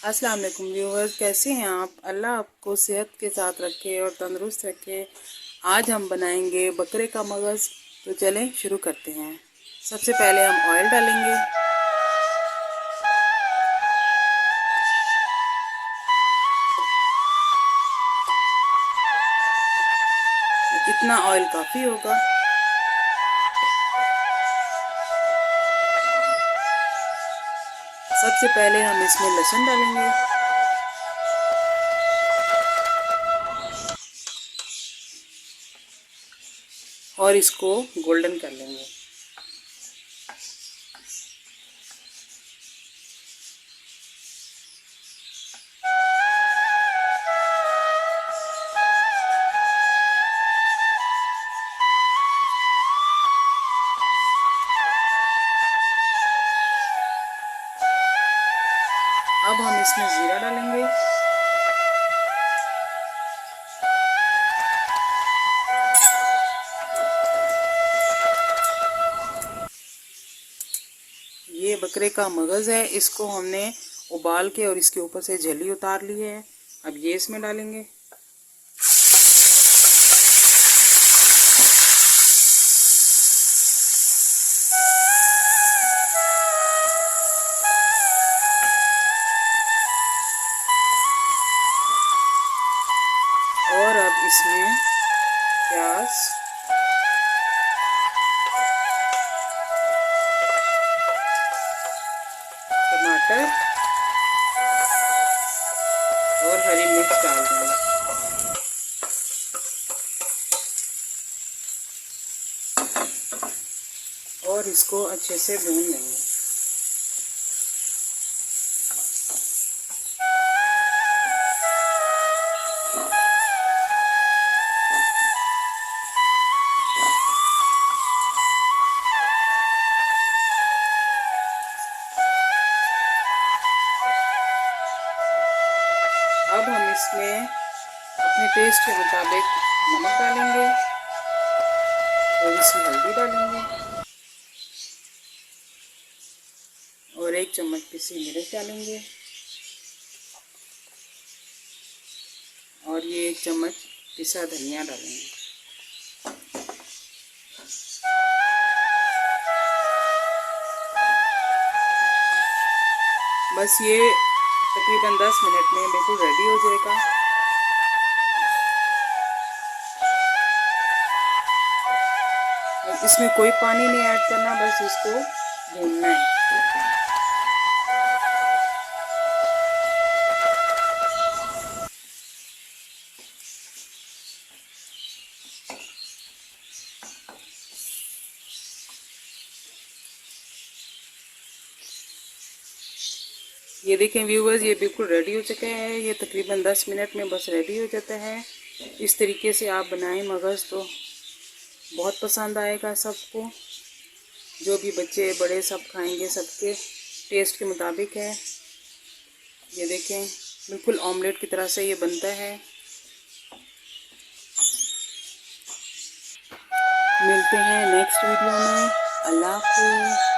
अस्सलाम वालेकुम व्यूअर्स, कैसे हैं आप? अल्लाह आपको सेहत के साथ रखे और तंदुरुस्त रखे। आज हम बनाएंगे बकरे का मगज़। तो चलें शुरू करते हैं। सबसे पहले हम ऑयल डालेंगे। इतना ऑयल काफ़ी होगा। सबसे पहले हम इसमें लहसुन डालेंगे। और इसको गोल्डन कर लेंगे। अब हम इसमें ज़ीरा डालेंगे। ये बकरे का मगज़ है, इसको हमने उबाल के और इसके ऊपर से झली उतार ली है। अब ये इसमें डालेंगे। और अब इसमें प्याज, टमाटर और हरी मिर्च डाल देंगे। और इसको अच्छे से भून लेंगे। अब हम इसमें अपने टेस्ट के मुताबिक नमक डालेंगे और इसमें हल्दी डालेंगे और 1 चम्मच पिसी मिर्च डालेंगे और ये 1 चम्मच पिसा धनिया डालेंगे। बस ये तकरीबन 10 मिनट में बिल्कुल रेडी हो जाएगा। इसमें कोई पानी नहीं ऐड करना, बस इसको भूनना है। ये देखें व्यूवर्स, ये बिल्कुल रेडी हो चुका है। ये तकरीबन 10 मिनट में बस रेडी हो जाता है। इस तरीके से आप बनाएं मगज़ तो बहुत पसंद आएगा सबको। जो भी बच्चे बड़े सब खाएंगे, सबके टेस्ट के मुताबिक है। ये देखें बिल्कुल ऑमलेट की तरह से ये बनता है। मिलते हैं नेक्स्ट वीडियो में। अल्लाह हाफ़िज़।